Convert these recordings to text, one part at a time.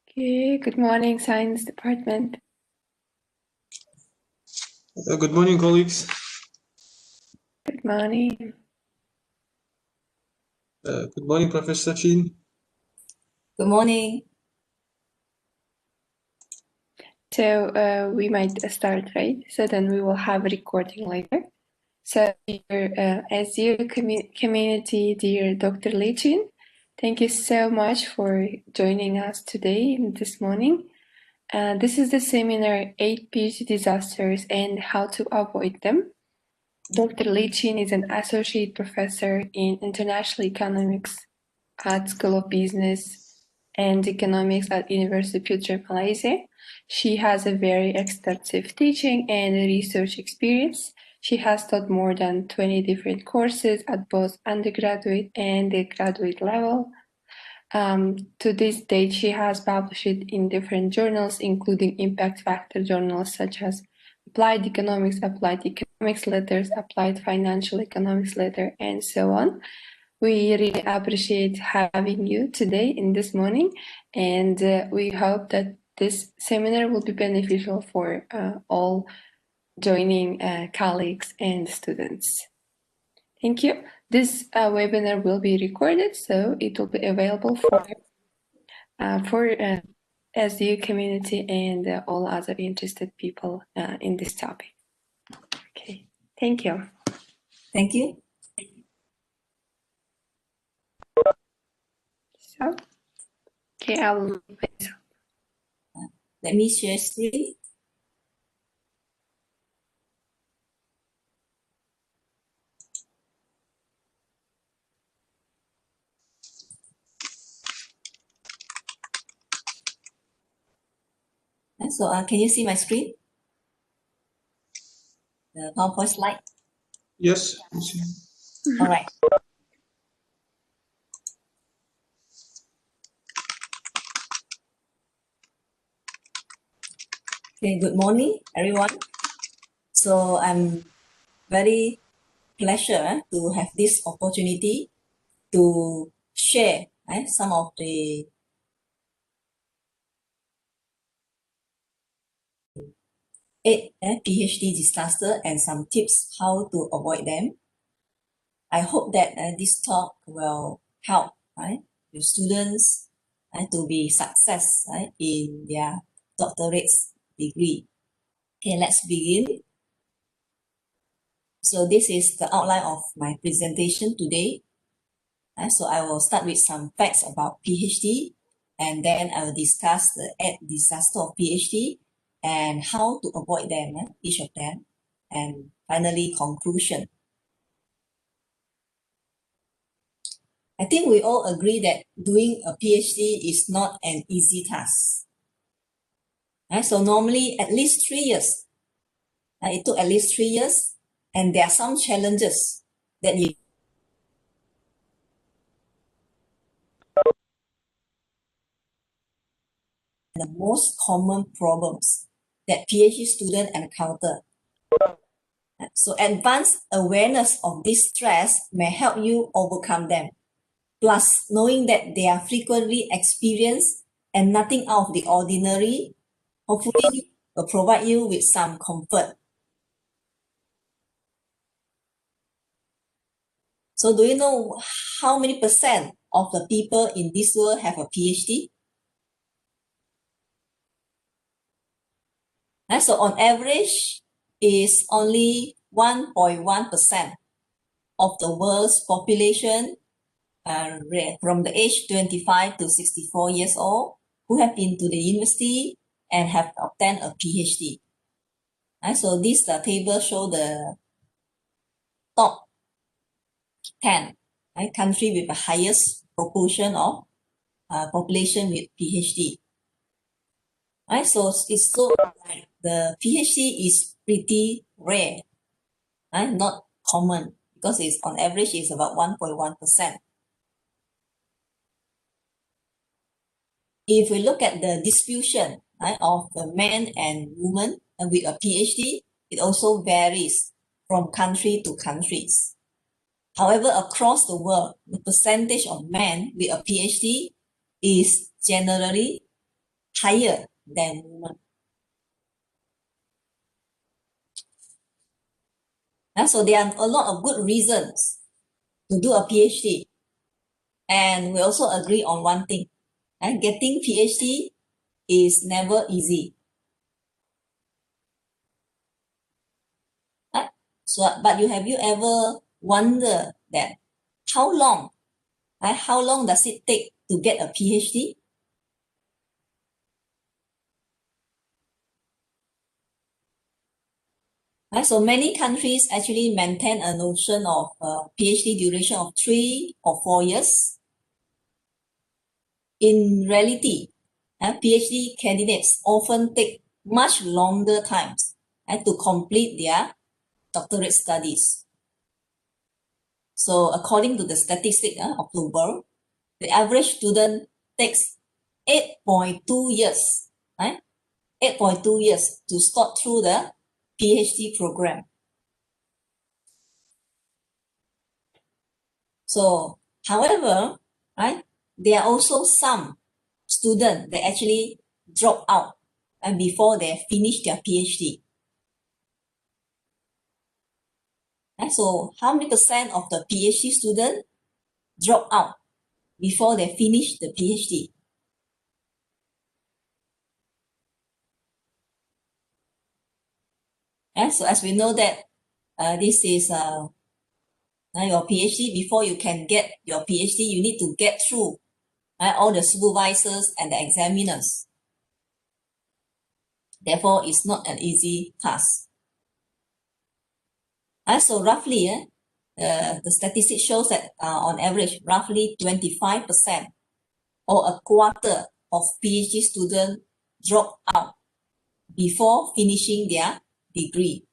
Okay, good morning, Science Department. Good morning, colleagues. Good morning. Good morning, Professor Chin. Good morning. So we might start, right? So then we will have a recording later. So as your community, dear Dr. Lechin, thank you so much for joining us today and this morning. This is the seminar 8 PhD disasters and how to avoid them. Dr. Lechin is an associate professor in international economics at School of Business and Economics at University of Putra, Malaysia. She has a very extensive teaching and research experience. She has taught more than 20 different courses at both undergraduate and the graduate level. To this date, she has published in different journals, including impact factor journals such as Applied Economics Letters, Applied Financial Economics Letter, and so on. We really appreciate having you today in this morning, and we hope that this seminar will be beneficial for all joining colleagues and students. Thank you. This webinar will be recorded, so it will be available for SDU community and all other interested people in this topic. Okay, thank you. Thank you. So, okay, I will. Let me share screen. So can you see my screen? The PowerPoint slide? Yes. All right. Okay, good morning, everyone. So I'm very pleasure to have this opportunity to share some of the PhD disaster and some tips how to avoid them. I hope that this talk will help the students to be success in their doctorate degree. Okay, let's begin. So this is the outline of my presentation today. So I will start with some facts about PhD, and then I will discuss the 8 disasters of PhD and how to avoid them, each of them, and finally conclusion. I think we all agree that doing a PhD is not an easy task. So normally at least 3 years. It took at least 3 years, and there are some challenges that you the most common problems that PhD students encounter. So advanced awareness of this stress may help you overcome them. Plus, knowing that they are frequently experienced and nothing out of the ordinary, hopefully will provide you with some comfort. So do you know how many percent of the people in this world have a PhD? So on average, is only 1.1% of the world's population from the age 25 to 64 years old who have been to the university and have obtained a PhD. So this table shows the top 10 country with the highest proportion of population with PhD. So it's so like the PhD is pretty rare, not common, because it's on average is about 1.1%. If we look at the distribution of the men and women with a PhD, it also varies from country to countries. However, across the world, the percentage of men with a PhD is generally higher than women. So there are a lot of good reasons to do a PhD. And we also agree on one thing. Getting PhD is never easy. But have you ever wondered that how long does it take to get a PhD? So many countries actually maintain a notion of PhD duration of 3 or 4 years. In reality, PhD candidates often take much longer times to complete their doctorate studies. So according to the statistic of the world, the average student takes 8.2 years, 8.2 years to start through the PhD program. So, however, there are also some students that actually drop out before they finish their PhD. So, how many percent of the PhD students drop out before they finish the PhD? So, as we know that this is your PhD. Before you can get your PhD, you need to get through all the supervisors and the examiners. Therefore, it's not an easy task. So roughly, the statistic shows that on average, roughly 25% or a quarter of PhD students drop out before finishing their degree.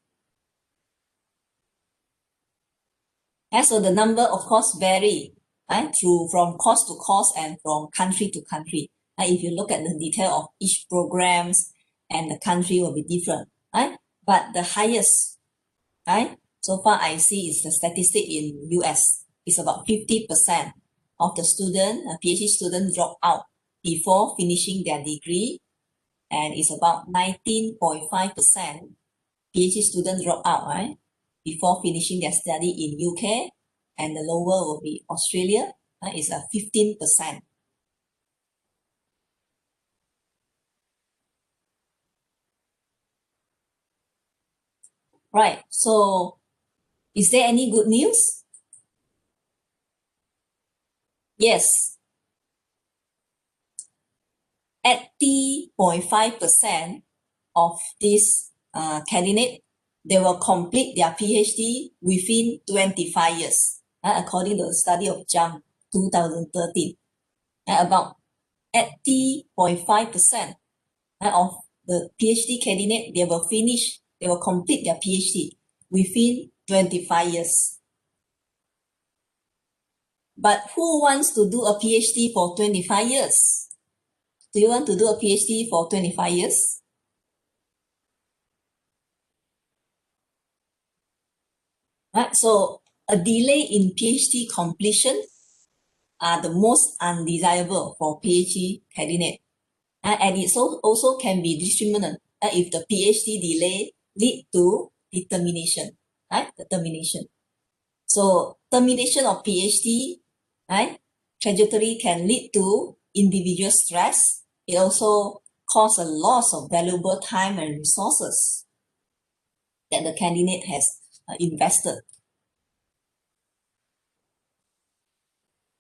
So the number, of course, vary from course to course and from country to country. If you look at the detail of each programs and the country will be different. But the highest, so far I see is the statistic in US. It's about 50% of the PhD students drop out before finishing their degree. And it's about 19.5% PhD students drop out, before finishing their study in UK, and the lower will be Australia, is 15%. Right, so is there any good news? Yes. 80.5% of this candidate, they will complete their PhD within 25 years, according to the study of JAM 2013. About 80.5% of the PhD candidate, they will complete their PhD within 25 years. But who wants to do a PhD for 25 years? Do you want to do a PhD for 25 years? So a delay in PhD completion are the most undesirable for PhD candidate. And it also can be determinant if the PhD delay lead to termination. So termination of PhD trajectory can lead to individual stress. It also cause a loss of valuable time and resources that the candidate has invested.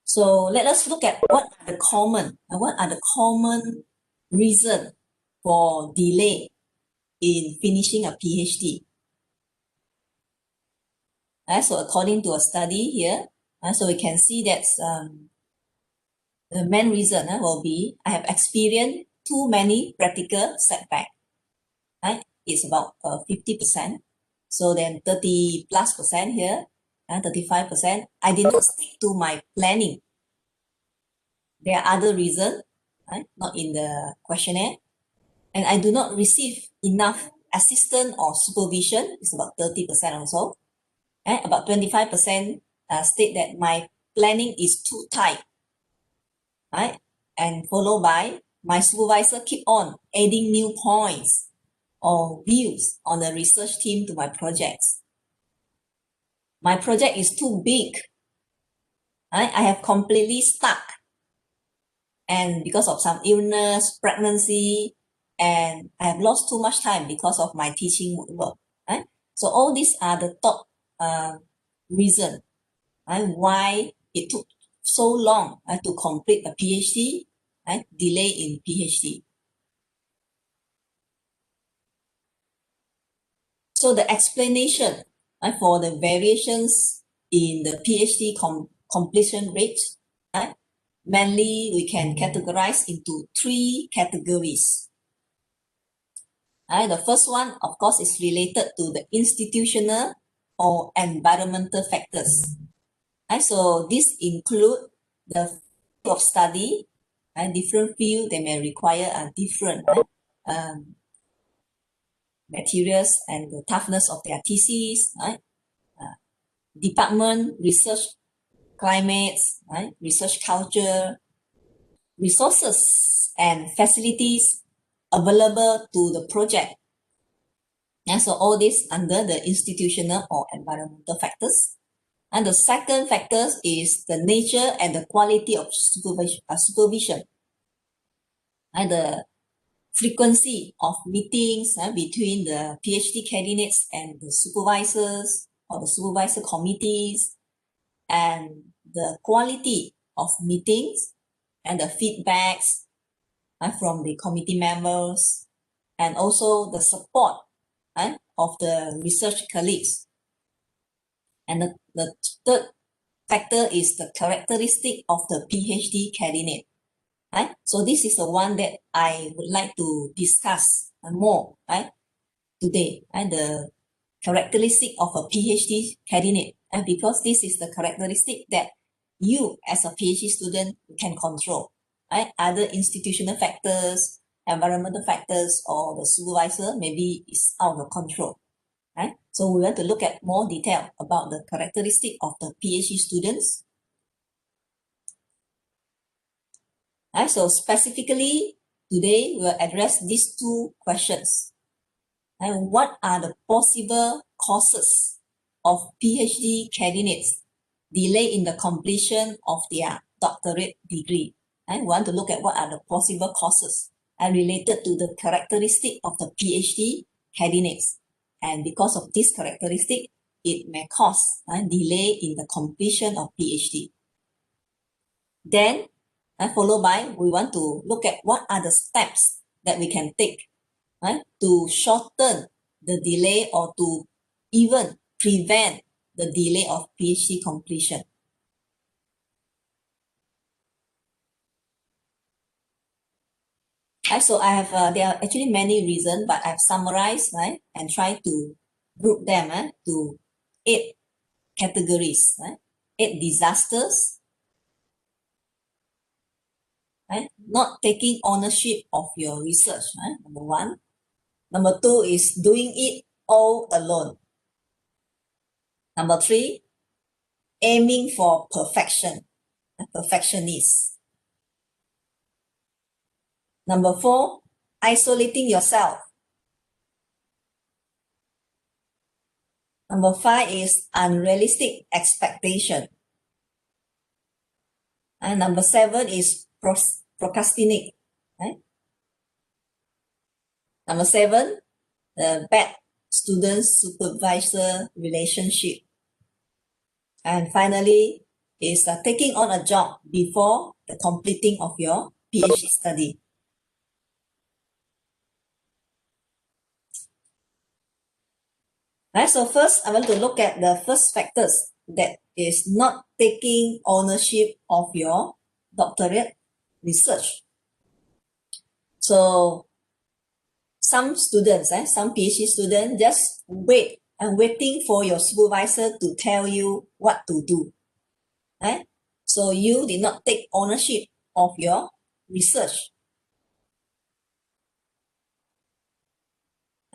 So let us look at what are the common reasons for delay in finishing a PhD. So according to a study here, so we can see that the main reason will be I have experienced too many practical setbacks. It's about 50%. So then 30+% here, 35%. I did not stick to my planning. There are other reasons, not in the questionnaire. And I do not receive enough assistance or supervision. It's about 30% also. About 25% state that my planning is too tight, right? And followed by my supervisor keep on adding new points or views on the research team to my projects. My project is too big, right? I have completely stuck. And because of some illness, pregnancy, and I have lost too much time because of my teaching work, right? So all these are the top reason, right, why it took so long to complete a PhD, right? Delay in PhD. So the explanation for the variations in the PhD completion rate, right? Mainly we can categorize into 3 categories. The first one, of course, is related to the institutional or environmental factors. So this include the field of study, different field, they may require a different materials and the toughness of their thesis, department, research climates, research culture, resources and facilities available to the project. So all this under the institutional or environmental factors. And the second factor is the nature and the quality of supervision. And the frequency of meetings between the PhD candidates and the supervisors or the supervisor committees, and the quality of meetings and the feedbacks from the committee members, and also the support of the research colleagues. And the third factor is the characteristic of the PhD candidate. So this is the one that I would like to discuss more today, the characteristic of a PhD candidate, because this is the characteristic that you as a PhD student can control. Other institutional factors, environmental factors, or the supervisor maybe is out of control. So we want to look at more detail about the characteristic of the PhD students. So specifically, today we'll address these 2 questions. What are the possible causes of PhD candidates delay in the completion of their doctorate degree? We want to look at what are the possible causes related to the characteristic of the PhD candidates. And because of this characteristic, it may cause a delay in the completion of PhD. Then, followed by, we want to look at what are the steps that we can take to shorten the delay or to even prevent the delay of PhD completion. So I have, there are actually many reasons, but I've summarized and tried to group them to 8 categories, 8 disasters, not taking ownership of your research, number 1. Number 2 is doing it all alone. Number 3, aiming for perfection, perfectionist. Number 4, isolating yourself. Number 5 is unrealistic expectation. And number 7 is procrastinate. Number 7, the bad student-supervisor relationship. And finally, is taking on a job before the completing of your PhD study. So first, I want to look at the first factors, that is not taking ownership of your doctorate research. So some students, some PhD students just waiting for your supervisor to tell you what to do. So you did not take ownership of your research.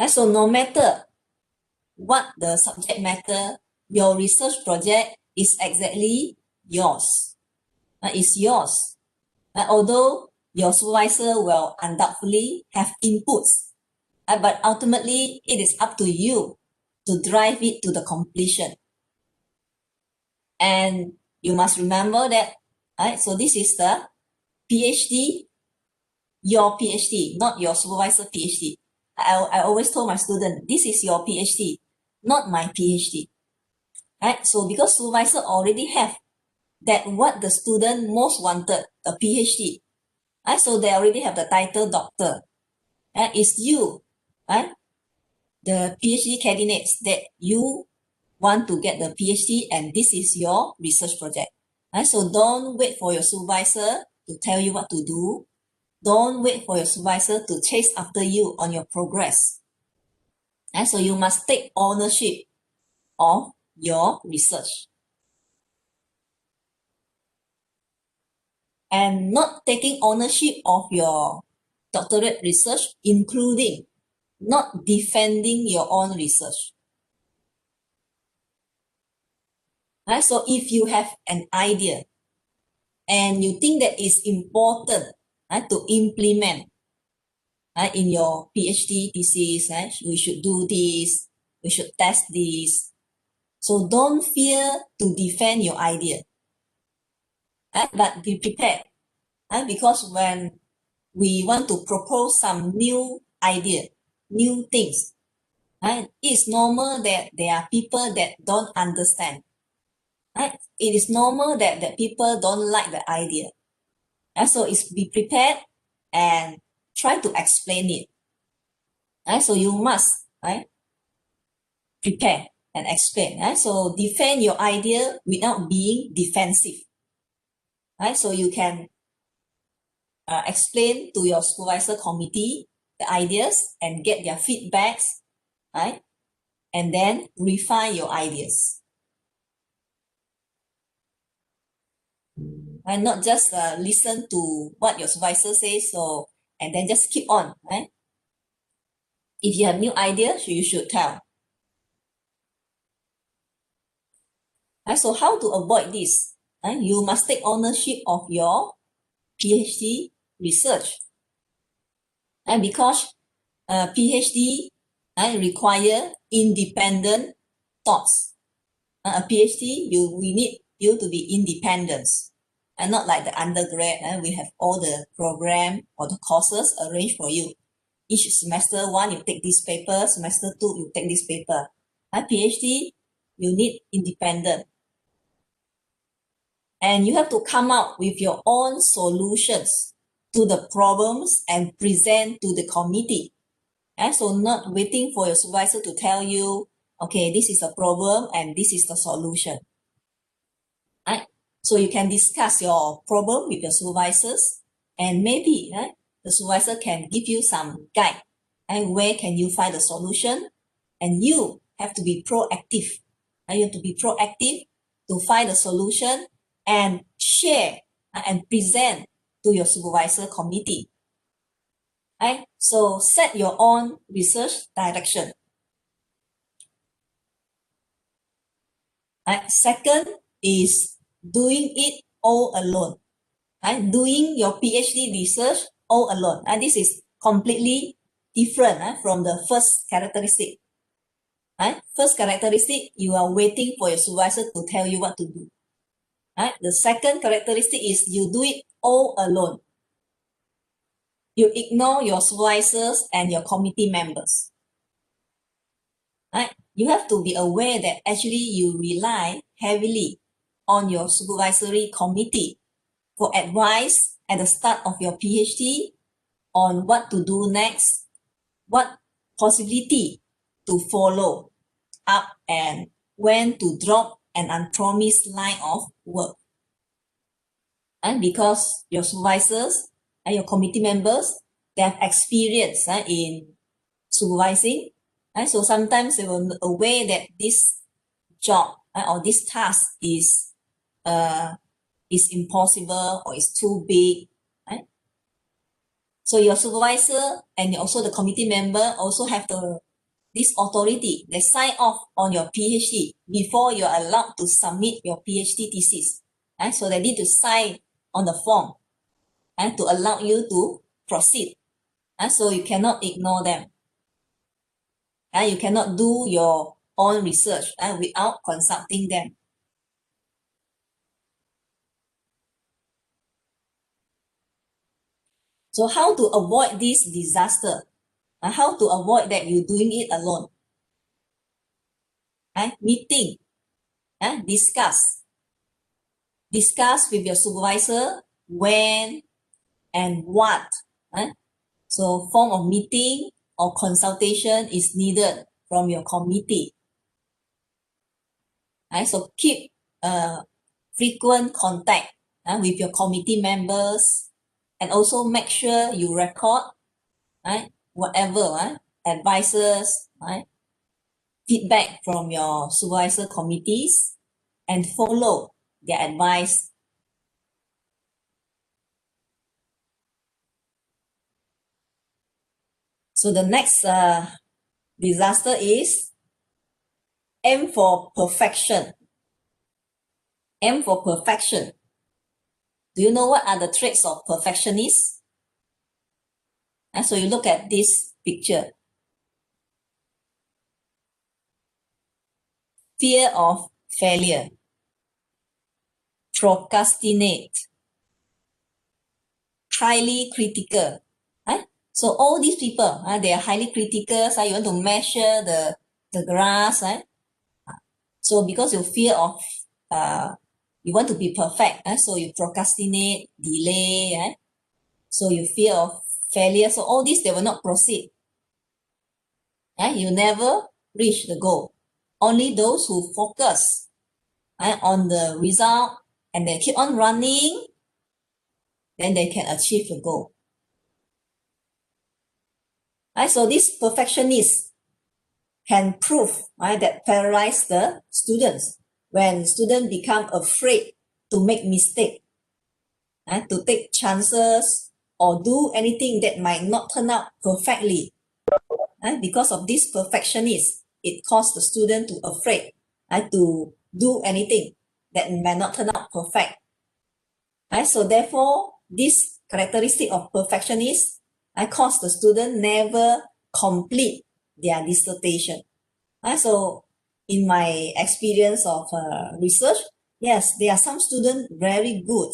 So no matter what the subject matter your research project is exactly yours. It's yours. Although your supervisor will undoubtedly have inputs, but ultimately it is up to you to drive it to the completion. And you must remember that, so this is the PhD, your PhD, not your supervisor PhD. I always told my student, this is your PhD, not my PhD. So because supervisor already have that what the student most wanted, a PhD. So they already have the title doctor. It's you, the PhD candidates that you want to get the PhD, and this is your research project. So don't wait for your supervisor to tell you what to do. Don't wait for your supervisor to chase after you on your progress. So you must take ownership of your research. And not taking ownership of your doctorate research, including not defending your own research. So if you have an idea and you think that it's important to implement in your PhD thesis, we should do this, we should test this. So don't fear to defend your idea, but be prepared, because when we want to propose some new idea, new things, it's normal that there are people that don't understand. It is normal that people don't like the idea. So it's be prepared and try to explain it. So you must prepare and explain. So defend your idea without being defensive. So you can explain to your supervisor committee the ideas and get their feedbacks, and then refine your ideas. And not just listen to what your supervisor says, and then just keep on. If you have new ideas, you should tell. So how to avoid this? You must take ownership of your PhD research. Because PhD require independent thoughts. A PhD, we need you to be independent. And not like the undergrad, we have all the program or the courses arranged for you. Each semester 1, you take this paper, semester 2, you take this paper. PhD, you need independent. And you have to come up with your own solutions to the problems and present to the committee. So not waiting for your supervisor to tell you, okay, this is the problem and this is the solution. So you can discuss your problem with your supervisors, and maybe the supervisor can give you some guide and where can you find the solution, and you have to be proactive. You have to be proactive to find the solution and share and present to your supervisor committee. So set your own research direction. Second is doing it all alone. Doing your PhD research all alone. This is completely different from the first characteristic. First characteristic, you are waiting for your supervisor to tell you what to do. The second characteristic is you do it all alone. You ignore your supervisors and your committee members. You have to be aware that actually you rely heavily on your supervisory committee for advice at the start of your PhD on what to do next, what possibility to follow up, and when to drop an unpromised line of work. And because your supervisors and your committee members, they have experience in supervising, so sometimes they will aware that this job or this task is impossible or is too big. So your supervisor and also the committee member also have the this authority, they sign off on your PhD before you're allowed to submit your PhD thesis. And so they need to sign on the form and to allow you to proceed. And so you cannot ignore them. And you cannot do your own research without consulting them. So how to avoid this disaster? How to avoid that you're doing it alone? Meeting, discuss with your supervisor when and what. So form of meeting or consultation is needed from your committee. So keep frequent contact with your committee members, and also make sure you record whatever advices, feedback from your supervisor committees, and follow their advice. So the next disaster is aim for perfection. Aim for perfection. Do you know what are the traits of perfectionists? So you look at this picture. Fear of failure. Procrastinate. Highly critical. So all these people, they are highly critical. So you want to measure the grass. So because you fear of, you want to be perfect. So you procrastinate, delay. So you fear of failure. So all this, they will not proceed. You never reach the goal. Only those who focus on the result and they keep on running, then they can achieve the goal. So this perfectionist can prove that paralyze the students when students become afraid to make mistakes, to take chances or do anything that might not turn out perfectly. Because of this perfectionist, it causes the student to afraid to do anything that may not turn out perfect. So therefore, this characteristic of perfectionist cause the student never complete their dissertation. So in my experience of research, yes, there are some students very good,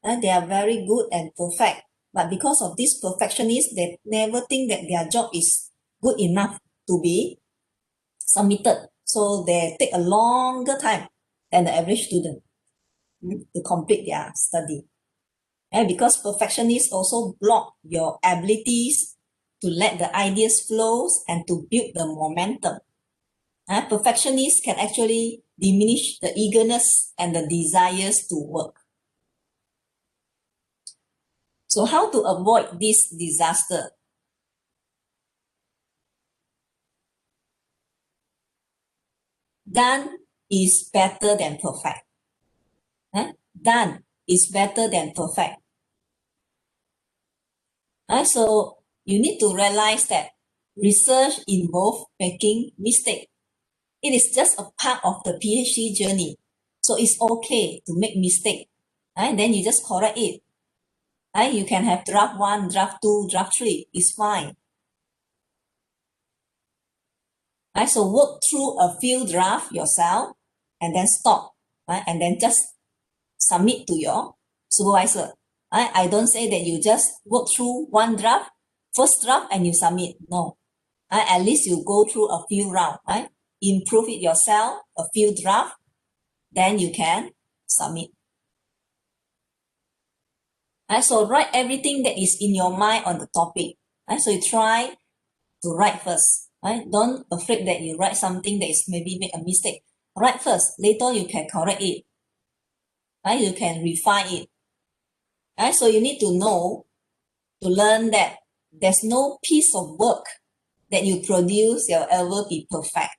and they are very good and perfect. But because of this perfectionist, they never think that their job is good enough to be submitted. So they take a longer time than the average student to complete their study. And because perfectionists also block your abilities to let the ideas flow and to build the momentum. Perfectionists can actually diminish the eagerness and the desires to work. So how to avoid this disaster? Done is better than perfect. Done is better than perfect. So you need to realize that research involves making mistakes. It is just a part of the PhD journey. So it's okay to make mistakes. Then you just correct it. You can have draft 1, draft 2, draft 3. It's fine. So work through a few drafts yourself and then stop. And then just submit to your supervisor. I don't say that you just work through one draft, first draft, and you submit. No. At least you go through a few rounds. Improve it yourself, a few drafts, then you can submit. So write everything that is in your mind on the topic. So you try to write first. Don't afraid that you write something that is maybe make a mistake. Write first. Later you can correct it. You can refine it. So you need to know, to learn that there's no piece of work that you produce that will ever be perfect.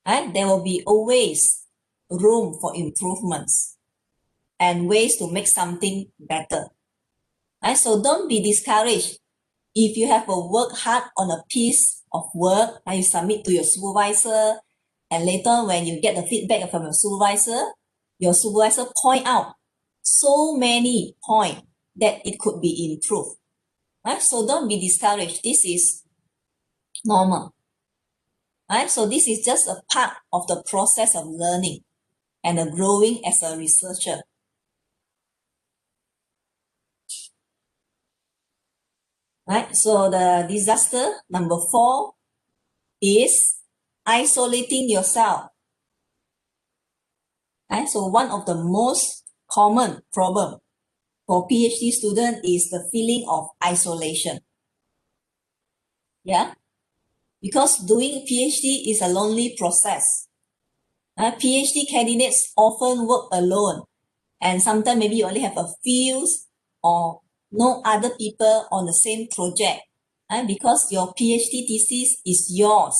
There will be always room for improvements and ways to make something better. So don't be discouraged if you have work hard on a piece of work and you submit to your supervisor, and later when you get the feedback from your supervisor point out so many points that it could be improved. Right? So don't be discouraged. This is normal. Right? So this is just a part of the process of learning and growing as a researcher. Right? So the disaster number 4 is isolating yourself. Right? So one of the most common problem for PhD student is the feeling of isolation. Yeah, because doing PhD is a lonely process. PhD candidates often work alone, and sometimes maybe you only have a few or no other people on the same project. Because your PhD thesis is yours.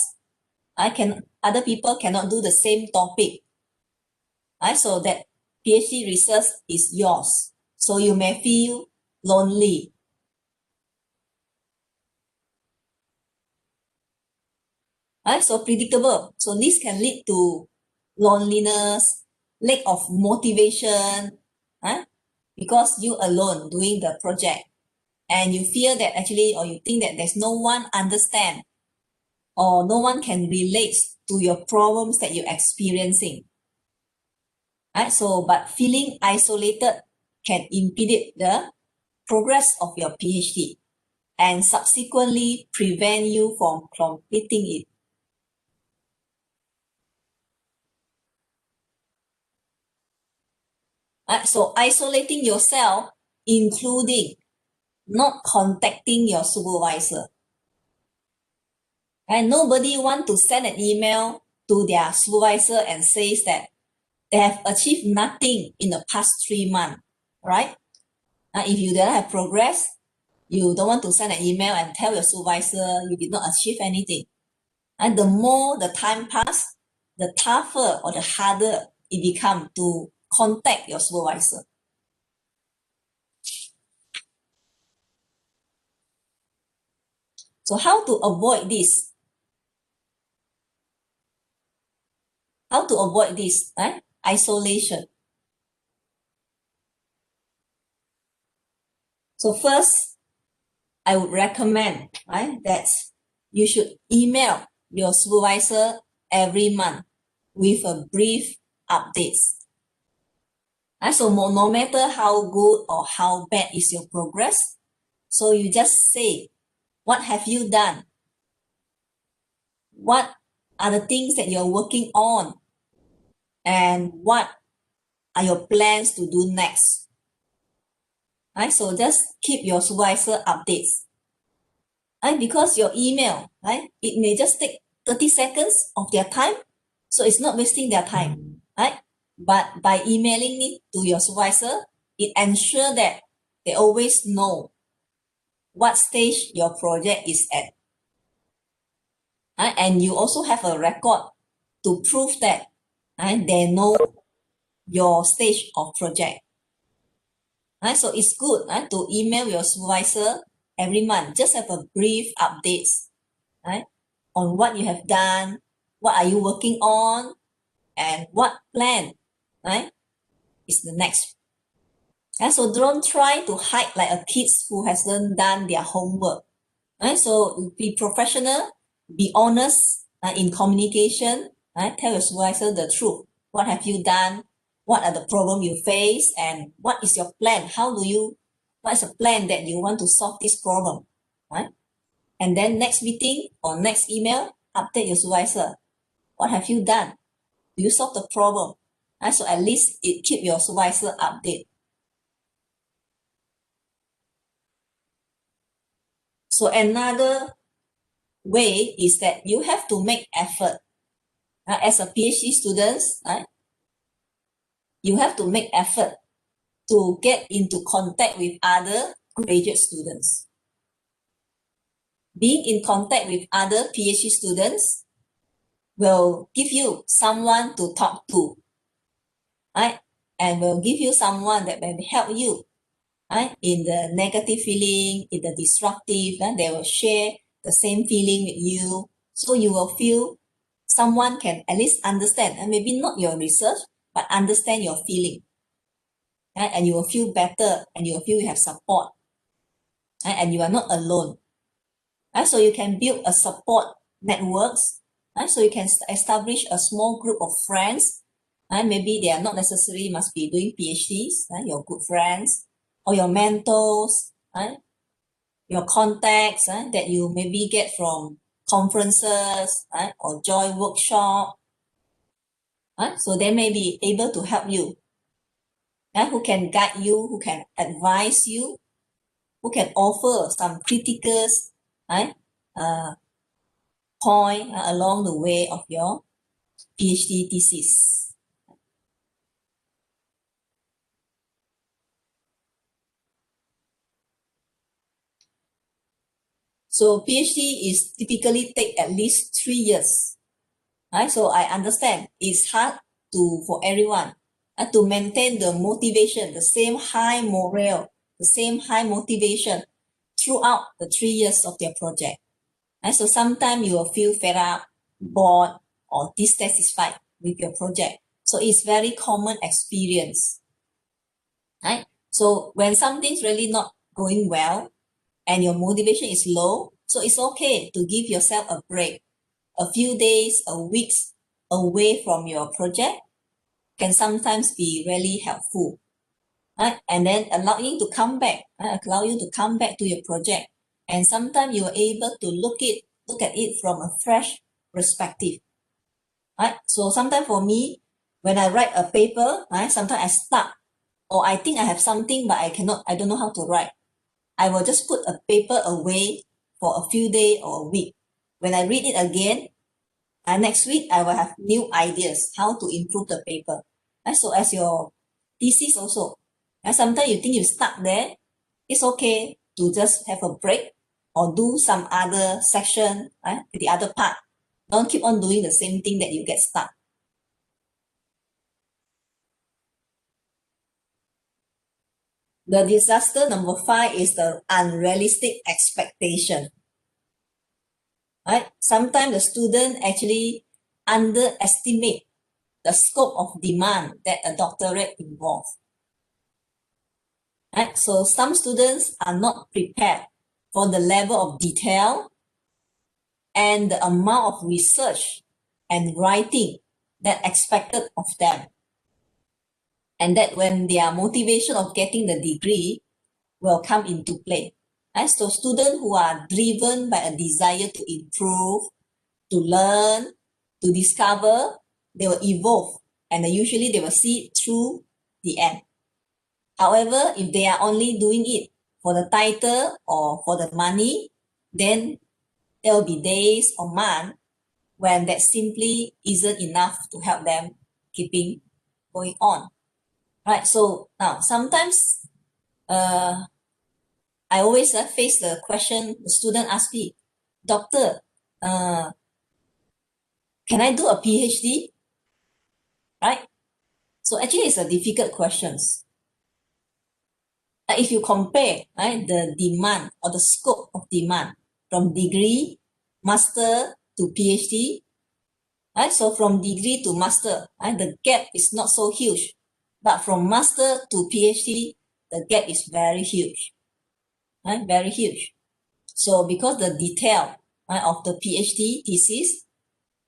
Other people cannot do the same topic. So that PhD research is yours. So you may feel lonely. So predictable. So this can lead to loneliness, lack of motivation, because you alone doing the project, and you fear that actually, or you think that there's no one understand, or no one can relate to your problems that you're experiencing. So, but feeling isolated can impede the progress of your PhD and subsequently prevent you from completing it. So isolating yourself, including not contacting your supervisor. And nobody want to send an email to their supervisor and says that they have achieved nothing in the past 3 months, right? If you don't have progress, you don't want to send an email and tell your supervisor you did not achieve anything. And the more the time pass, the tougher or the harder it becomes to contact your supervisor. So how to avoid this? How to avoid this, right? Isolation. So first, I would recommend, right, that you should email your supervisor every month with a brief updates. So no matter how good or how bad is your progress, so you just say, what have you done? What are the things that you're working on? And what are your plans to do next? So just keep your supervisor updates. Because your email, it may just take 30 seconds of their time, so it's not wasting their time, right? But by emailing it to your supervisor, it ensures that they always know what stage your project is at. And you also have a record to prove that they know your stage of project. So it's good to email your supervisor every month. Just have a brief updates on what you have done, what are you working on, and what plan is the next. So don't try to hide like a kids who hasn't done their homework. So be professional, be honest in communication. Tell your supervisor the truth. What have you done? What are the problems you face? And what is your plan? What is a plan that you want to solve this problem? And then next meeting or next email, update your supervisor. What have you done? Do you solve the problem? So at least it keep your supervisor updated. So another way is that you have to make effort. As a PhD student, you have to make effort to get into contact with other graduate students. Being in contact with other PhD students will give you someone to talk to, and will give you someone that will help you right? In the negative feeling, in the destructive, they will share the same feeling with you. So you will feel someone can at least understand, and maybe not your research, but understand your feeling. Right? And you will feel better, and you will feel you have support. Right? And you are not alone. Right? So you can build a support networks. Right? So you can establish a small group of friends. Right? Maybe they are not necessarily must be doing PhDs, right? Your good friends or your mentors, right? Your contacts that you maybe get from conferences, right? Or join workshop. Right? So they may be able to help you, right? Who can guide you, who can advise you, who can offer some critical right? Point along the way of your PhD thesis. So PhD is typically take at least 3 years. Right? So I understand it's hard for everyone to maintain the motivation, the same high morale, the same high motivation throughout the 3 years of their project. Right? So sometimes you will feel fed up, bored, or dissatisfied with your project. So it's very common experience. Right? So when something's really not going well and your motivation is low, so it's okay to give yourself a break. A few days, a weeks away from your project can sometimes be really helpful. Right? And then allow you to come back, to your project. And sometimes you are able to look at it from a fresh perspective. Right? So sometimes for me, when I write a paper, right, sometimes I stuck, or I think I have something, but I don't know how to write. I will just put a paper away for a few days or a week. When I read it again, next week I will have new ideas how to improve the paper. So as your thesis also, sometimes you think you stuck there, it's okay to just have a break or do some other section, the other part. Don't keep on doing the same thing that you get stuck. The disaster number 5 is the unrealistic expectation. Right? Sometimes the student actually underestimate the scope of demand that a doctorate involves. Right? So some students are not prepared for the level of detail and the amount of research and writing that expected of them. And that when their motivation of getting the degree will come into play. Right? So students who are driven by a desire to improve, to learn, to discover, they will evolve, and usually they will see through the end. However, if they are only doing it for the title or for the money, then there will be days or months when that simply isn't enough to help them keeping going on. Right? So now sometimes I always face the question, the student asks me, Doctor, can I do a PhD? Right? So actually it's a difficult question. If you compare the demand or the scope of demand from degree, master to PhD, so from degree to master, the gap is not so huge. But from master to PhD, the gap is very huge. Very huge. So because the detail of the PhD thesis,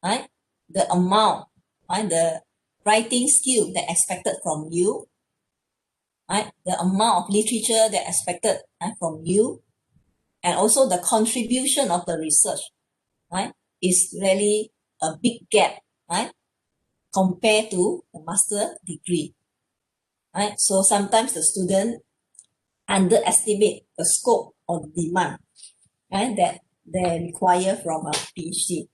the amount, the writing skill that expected from you, the amount of literature that expected from you, and also the contribution of the research, is really a big gap, compared to the master degree. So sometimes the student underestimate the scope or the demand that they require from a PhD.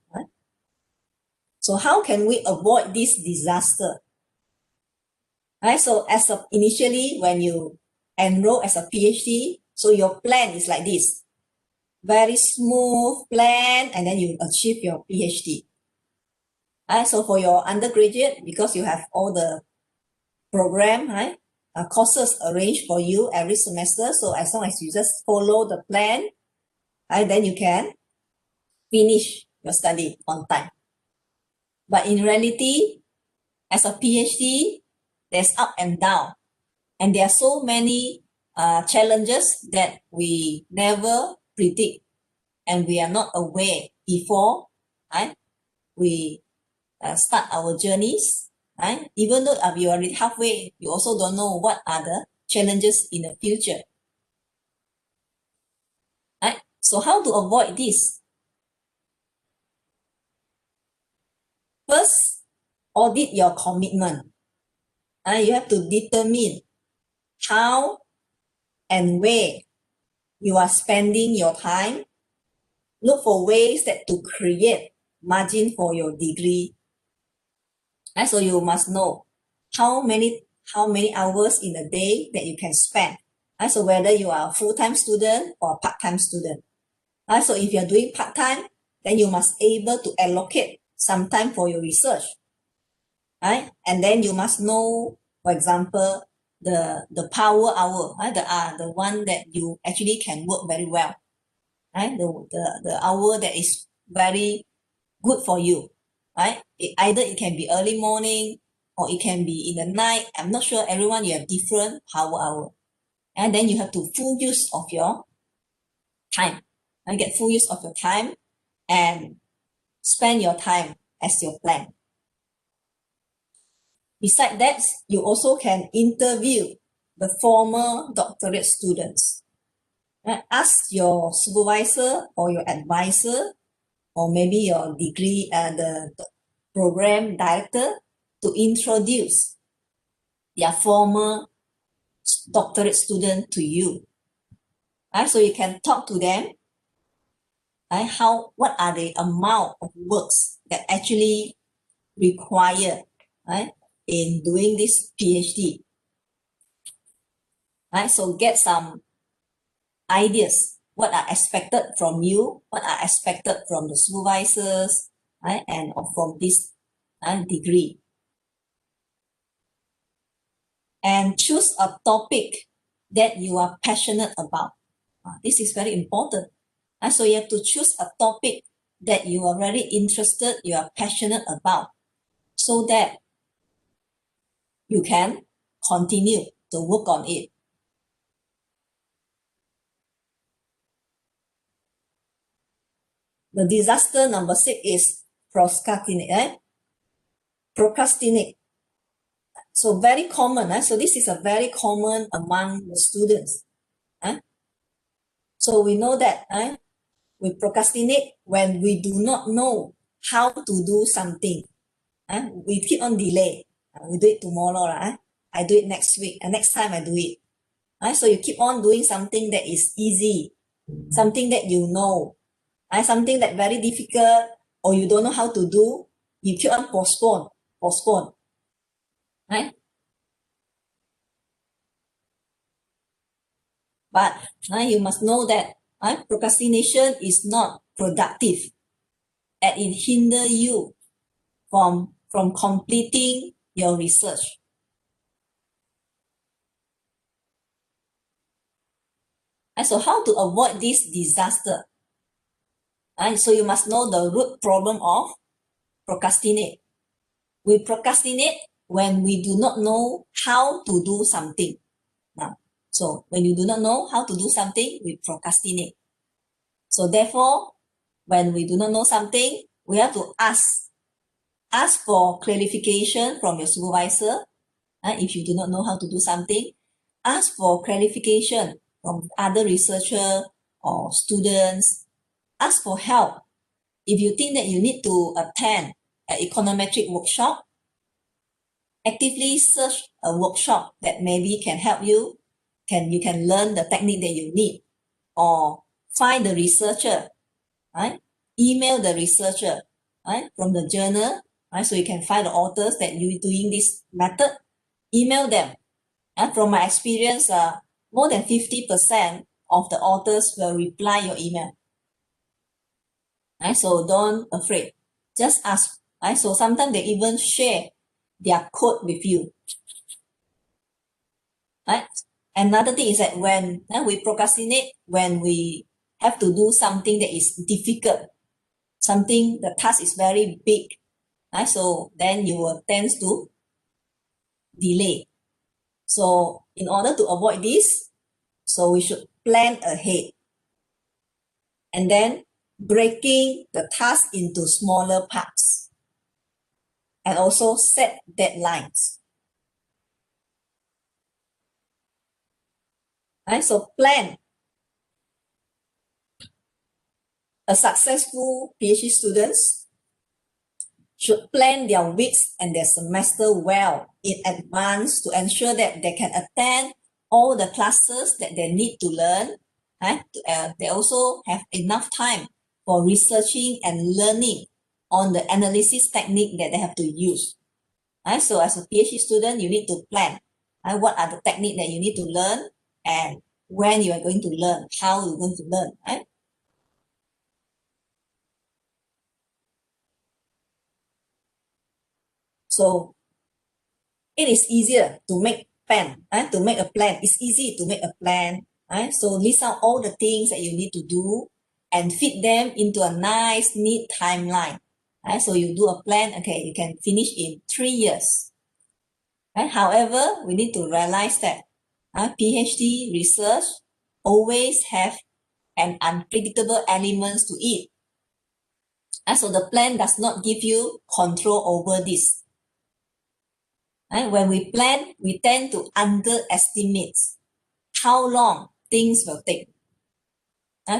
So how can we avoid this disaster? So initially when you enroll as a PhD, so your plan is like this. Very smooth plan, and then you achieve your PhD. So for your undergraduate, because you have all the program, courses arranged for you every semester. So as long as you just follow the plan, then you can finish your study on time. But in reality, as a PhD, there's up and down. And there are so many challenges that we never predict and we are not aware before we start our journeys. Even though we are already halfway, you also don't know what are the challenges in the future. So how to avoid this? First, audit your commitment. You have to determine how and where you are spending your time. Look for ways that to create margin for your degree. So you must know how many hours in a day that you can spend. So whether you are a full-time student or a part-time student. So if you're doing part-time, then you must able to allocate some time for your research. And then you must know, for example, the power hour, the one that you actually can work very well. The hour that is very good for you. Either it can be early morning or it can be in the night. I'm not sure, everyone, you have different power hour. And then you have to full use of your time. Get full use of your time and spend your time as your plan. Besides that, you also can interview the former doctorate students. Ask your supervisor or your advisor or maybe your degree the program director to introduce their former doctorate student to you. So you can talk to them what are the amount of works that actually require in doing this PhD. So get some ideas, what are expected from you, what are expected from the supervisors, and from this degree. And choose a topic that you are passionate about. This is very important. So you have to choose a topic that you are very interested, you are passionate about, so that you can continue to work on it. The disaster number 6 is procrastinate. Procrastinate. So very common. So this is a very common among the students. So we know that we procrastinate when we do not know how to do something. We keep on delay. We do it tomorrow. I do it next week. And next time I do it. So you keep on doing something that is easy, something that you know, something that very difficult or you don't know how to do, you keep on postpone. But you must know that procrastination is not productive and it hinders you from completing your research. So how to avoid this disaster? So you must know the root problem of procrastinate. We procrastinate when we do not know how to do something. So when you do not know how to do something, we procrastinate. So therefore, when we do not know something, we have to ask for clarification from your supervisor. If you do not know how to do something, ask for clarification from other researchers or students. Ask for help. If you think that you need to attend an econometric workshop, actively search a workshop that maybe can help you. You can learn the technique that you need, or find the researcher, email the researcher from the journal, so you can find the authors that you're doing this method, email them. From my experience, more than 50% of the authors will reply your email. So don't afraid, just ask. So sometimes they even share their code with you. right? Another thing is that when we procrastinate, when we have to do something that is difficult, something, the task is very big, right? So then you will tend to delay. So in order to avoid this, so we should plan ahead. And then breaking the task into smaller parts. And also set deadlines. Right? So plan. A successful PhD students should plan their weeks and their semester well in advance to ensure that they can attend all the classes that they need to learn. Right? They also have enough time for researching and learning on the analysis technique that they have to use. Right? So as a PhD student, you need to plan. Right? What are the techniques that you need to learn and when you are going to learn, how you're going to learn. Right? So it is easier to make plan, right? To make a plan. It's easy to make a plan, right? So list out all the things that you need to do and fit them into a nice, neat timeline. Right? So you do a plan, okay, you can finish in 3 years. Right? However, we need to realize that PhD research always have an unpredictable elements to it. So the plan does not give you control over this. When we plan, we tend to underestimate how long things will take.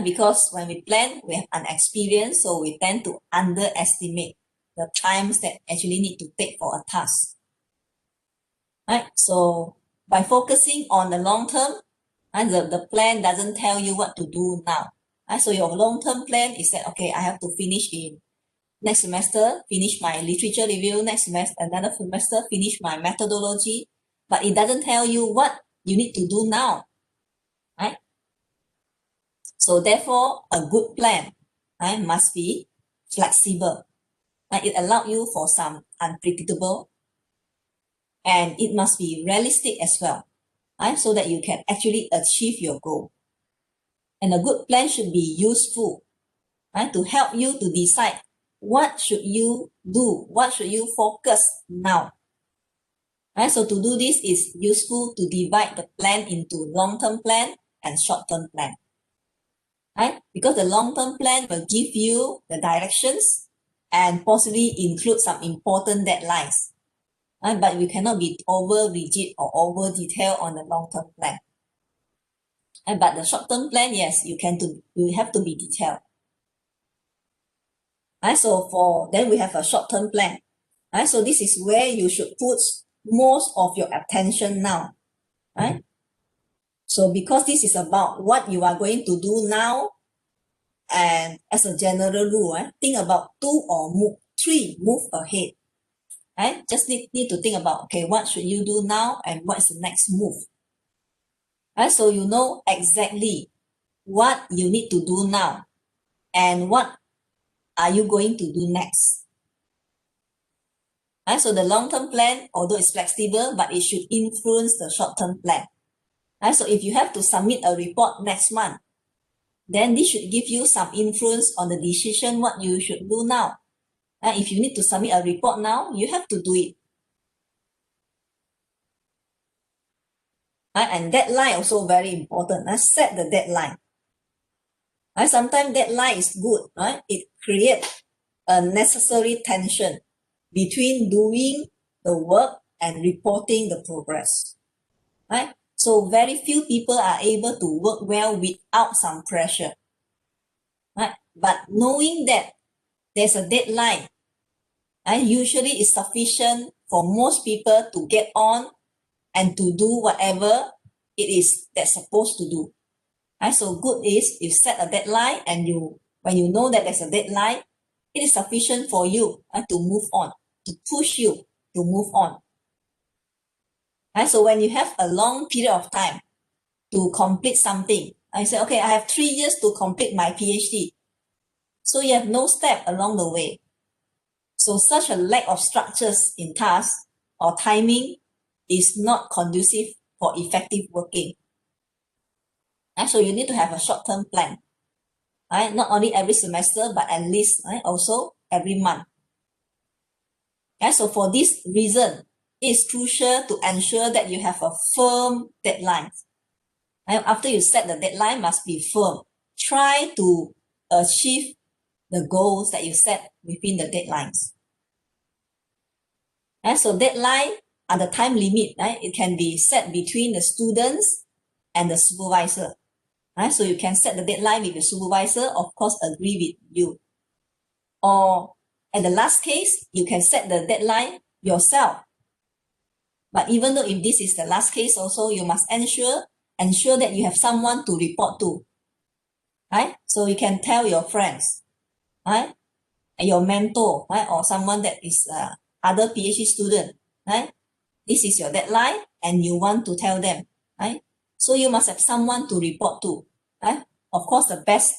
Because when we plan, we have an experience, so we tend to underestimate the times that actually need to take for a task. Right? So by focusing on the long term, the plan doesn't tell you what to do now. So your long-term plan is that, okay, I have to finish in next semester, finish my literature review, next semester, another semester, finish my methodology, but it doesn't tell you what you need to do now, right? So therefore, a good plan, right, must be flexible. Right? It allows you for some unpredictable, and it must be realistic as well, right? So that you can actually achieve your goal. And a good plan should be useful, right, to help you to decide what should you do, what should you focus now. Right? So to do this, is useful to divide the plan into long-term plan and short-term plan. Right? Because the long-term plan will give you the directions and possibly include some important deadlines. Right? But we cannot be over rigid or over detailed on the long-term plan. Right? But the short-term plan, yes, you have to be detailed. Right? So then we have a short-term plan. Right? So this is where you should put most of your attention now. Right? So because this is about what you are going to do now, and as a general rule, think about 2 or 3 move ahead. Right? Just need to think about, okay, what should you do now and what's the next move. Right? So you know exactly what you need to do now and what are you going to do next. Right? So the long-term plan, although it's flexible, but it should influence the short-term plan. Right? So if you have to submit a report next month, then this should give you some influence on the decision what you should do now. If you need to submit a report now, you have to do it. And deadline also very important. Set the deadline. Sometimes deadline is good. It creates a necessary tension between doing the work and reporting the progress. So very few people are able to work well without some pressure. But knowing that there's a deadline, usually is sufficient for most people to get on and to do whatever it is they're supposed to do. So good is you set a deadline, and when you know that there's a deadline, it is sufficient for you to move on, to push you to move on. So when you have a long period of time to complete something, I say, okay, I have 3 years to complete my PhD. So you have no step along the way. So such a lack of structures in tasks or timing is not conducive for effective working. And so you need to have a short-term plan. Right? Not only every semester, but at least also every month. And so for this reason, it's crucial to ensure that you have a firm deadline. And after you set the deadline, must be firm. Try to achieve the goals that you set within the deadlines. And so deadline are the time limit. Right? It can be set between the students and the supervisor. Right? So you can set the deadline with the supervisor, of course, agree with you. Or at the last case, you can set the deadline yourself. But even though if this is the last case also, you must ensure that you have someone to report to. Right? So you can tell your friends, right? And your mentor, right? Or someone that is other PhD student, right? This is your deadline and you want to tell them, right? So you must have someone to report to, right? Of course, the best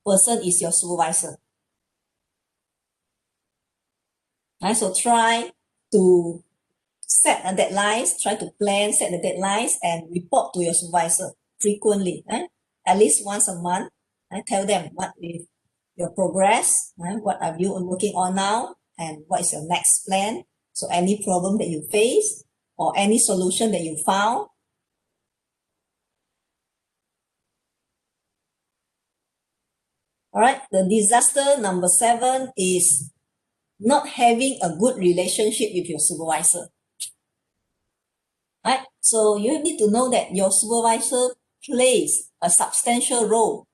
person is your supervisor. Right? So try to set a deadlines, try to plan, set the deadlines and report to your supervisor frequently, right? At least once a month. Right? Tell them what is your progress, right? What are you working on now, and what is your next plan? So any problem that you face or any solution that you found. All right, the disaster number 7 is not having a good relationship with your supervisor. Right? So you need to know that your supervisor plays a substantial role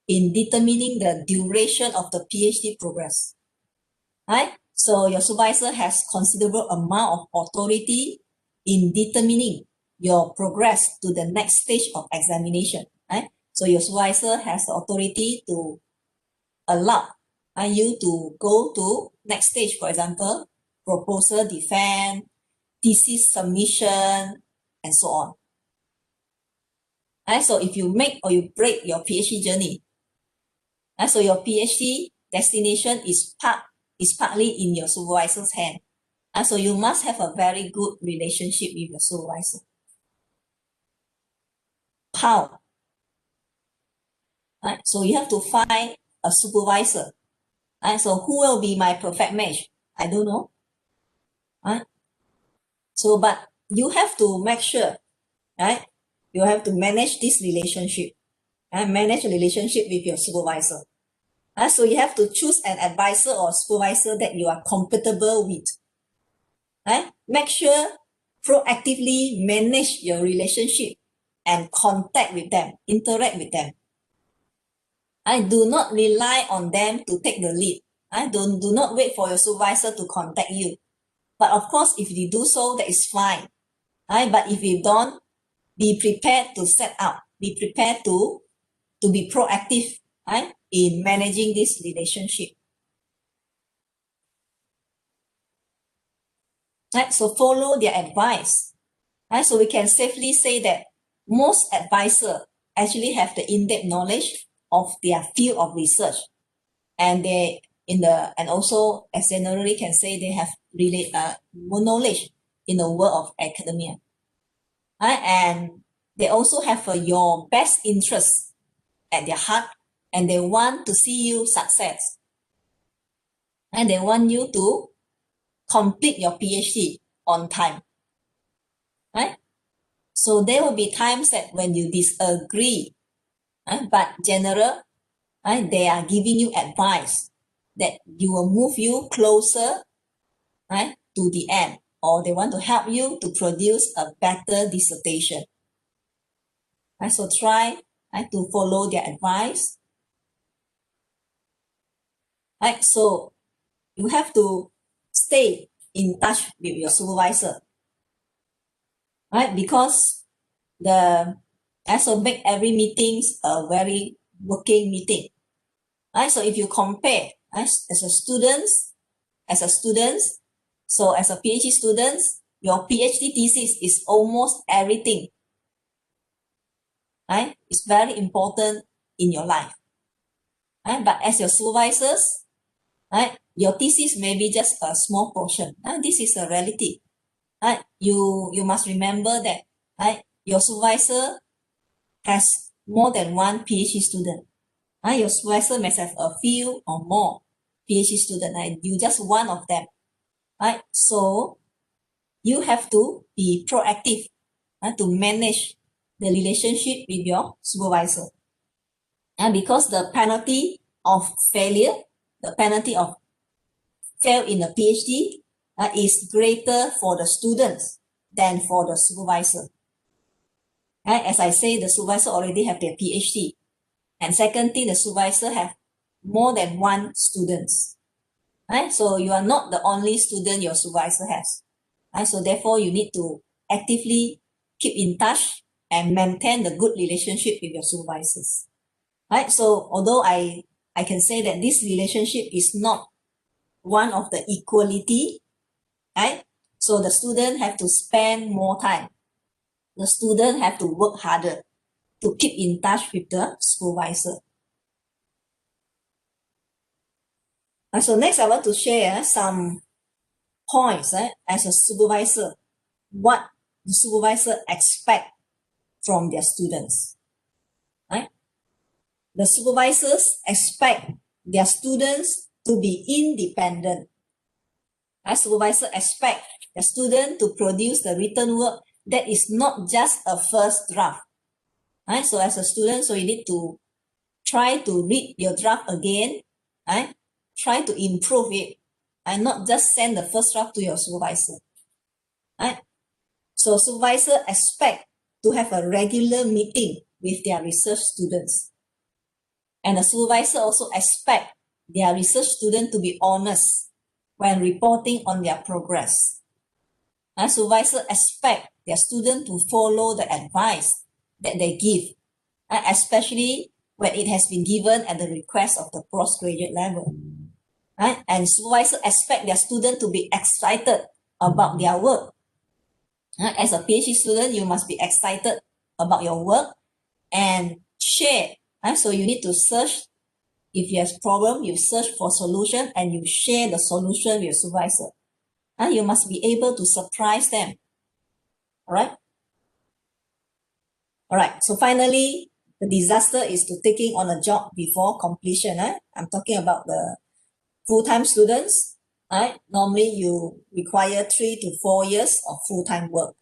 in determining the duration of the PhD progress. Right? So your supervisor has considerable amount of authority in determining your progress to the next stage of examination. Right? So your supervisor has the authority to allow you to go to next stage, for example, proposal defense, thesis submission, and so on. Right? So if you make or you break your PhD journey, so your PhD destination is partly in your supervisor's hand. So you must have a very good relationship with your supervisor. How? Right? So you have to find a supervisor. Right? So who will be my perfect match? I don't know. Right? So, but you have to make sure, right? You have to manage this relationship and manage a relationship with your supervisor. So you have to choose an advisor or supervisor that you are compatible with. Right? Make sure proactively manage your relationship and contact with them, interact with them. Do not rely on them to take the lead. Do not wait for your supervisor to contact you. But of course, if you do so, that is fine. But if you don't, be prepared to set out. Be prepared to be proactive in managing this relationship. So follow their advice. So we can safely say that most advisors actually have the in-depth knowledge of their field of research, and and also as generally can say they have really more knowledge in the world of academia. And they also have your best interest at their heart, and they want to see you success. And they want you to complete your PhD on time. Right? So there will be times that when you disagree, but general, they are giving you advice that you will move you closer to the end, or they want to help you to produce a better dissertation. So try to follow their advice. So you have to stay in touch with your supervisor, because so make every meetings a very working meeting. So if you compare as a student, so as a PhD student, your PhD thesis is almost everything. It's very important in your life. But as your supervisors, your thesis may be just a small portion. This is a reality. You must remember that your supervisor has more than one PhD student. Your supervisor may have a few or more PhD students, and you just one of them. Right? So you have to be proactive to manage the relationship with your supervisor. And because the penalty of failure, the penalty of fail in a PhD is greater for the students than for the supervisor. As I say, the supervisor already have their PhD. And second thing, the supervisor have more than one students. So you are not the only student your supervisor has. So therefore, you need to actively keep in touch and maintain the good relationship with your supervisors. So although I can say that this relationship is not one of the equality, so the student have to spend more time. The student have to work harder to keep in touch with the supervisor. So next, I want to share some points as a supervisor, what the supervisor expect from their students. The supervisors expect their students to be independent. Supervisor expect the student to produce the written work that is not just a first draft. So as a student, so you need to try to read your draft again, try to improve it, and not just send the first draft to your supervisor. So supervisor expect to have a regular meeting with their research students. And the supervisor also expect their research student to be honest when reporting on their progress. And supervisor expect their student to follow the advice that they give, especially when it has been given at the request of the postgraduate level. And supervisor expect their student to be excited about their work. As a PhD student, you must be excited about your work and share. So you need to search. If you have problem, you search for solution and you share the solution with your supervisor. You must be able to surprise them. All right. So finally, the disaster is to taking on a job before completion. I'm talking about the full-time students. Normally, you require 3 to 4 years of full-time work.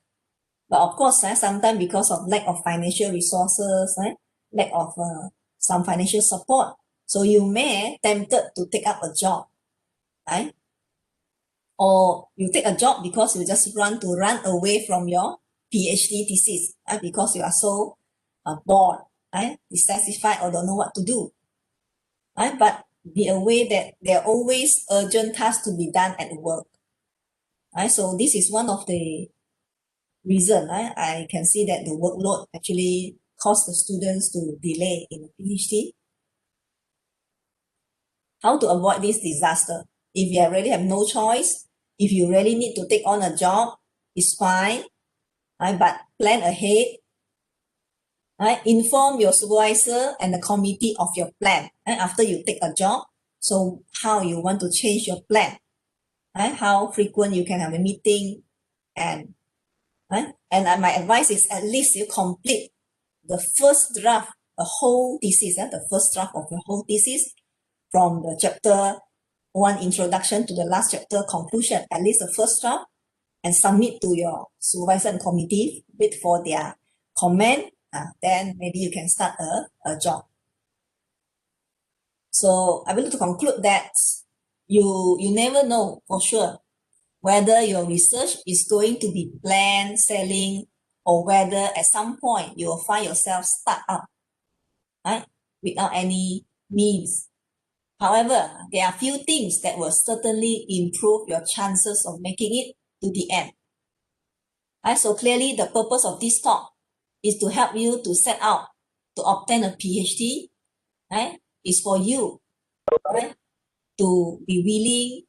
But of course, sometimes because of lack of financial resources, lack of some financial support, so you may tempted to take up a job, or you take a job because you just run away from your PhD thesis, because you are so bored, dissatisfied, or don't know what to do. But be aware that there are always urgent tasks to be done at work. So this is one of the reason I can see that the workload actually caused the students to delay in a PhD. How to avoid this disaster? If you really have no choice, if you really need to take on a job, it's fine, but plan ahead. Inform your supervisor and the committee of your plan after you take a job. So how you want to change your plan, how frequent you can have a meeting, and my advice is at least you complete the first draft, the whole thesis, the first draft of the whole thesis from the chapter 1 introduction to the last chapter conclusion, at least the first draft, and submit to your supervisor and committee, wait for their comment, then maybe you can start a job. So I want to conclude that you never know for sure whether your research is going to be planned, selling, or whether at some point you will find yourself stuck up, without any means. However, there are few things that will certainly improve your chances of making it to the end. So clearly, the purpose of this talk is to help you to set out to obtain a PhD. Is for you to be willing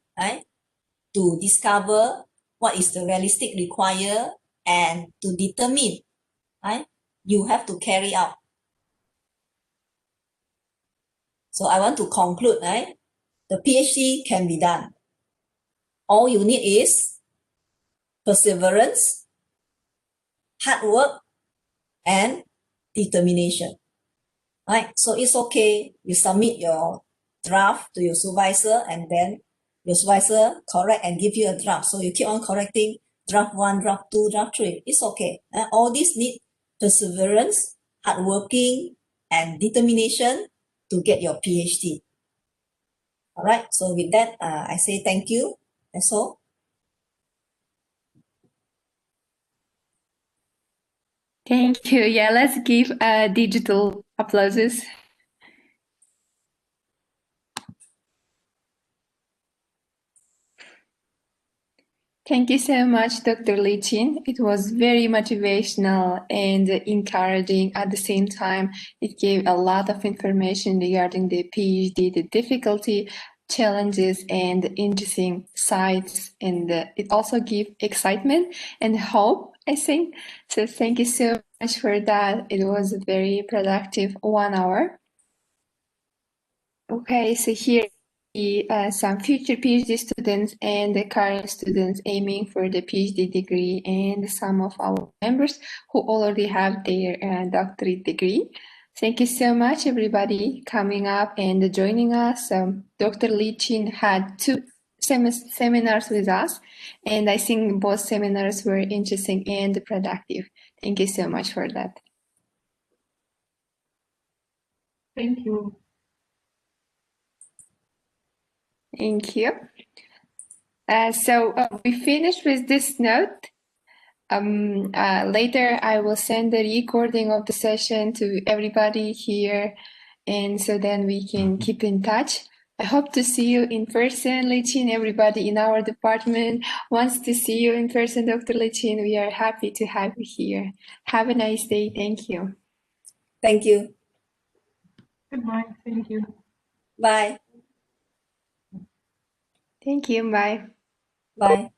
to discover what is the realistic require and to determine you have to carry out. So I want to conclude, the PhD can be done. All you need is perseverance, hard work, and determination. Right? So it's okay. You submit your draft to your supervisor, and then your supervisor correct and give you a draft. So you keep on correcting draft 1, draft 2, draft 3. It's okay. All these need perseverance, hardworking, and determination to get your PhD. All right. So with that, I say thank you. That's all. Thank you. Yeah, let's give digital applauses. Thank you so much, Dr. Lichin. It was very motivational and encouraging. At the same time, it gave a lot of information regarding the PhD, the difficulty, challenges, and interesting sides. And it also gave excitement and hope, I think. So thank you so much for that. It was a very productive 1 hour. Okay, so here some future PhD students and the current students aiming for the PhD degree, and some of our members who already have their doctorate degree. Thank you so much, everybody, coming up and joining us. Dr. Lee Chin had 2 seminars with us, and I think both seminars were interesting and productive. Thank you so much for that. Thank you. Thank you. So we finished with this note. Later, I will send the recording of the session to everybody here, and so then we can keep in touch. I hope to see you in person, Lichin. Everybody in our department wants to see you in person, Dr. Lichin. We are happy to have you here. Have a nice day. Thank you. Thank you. Goodbye. Thank you. Bye. Thank you. Bye. Bye.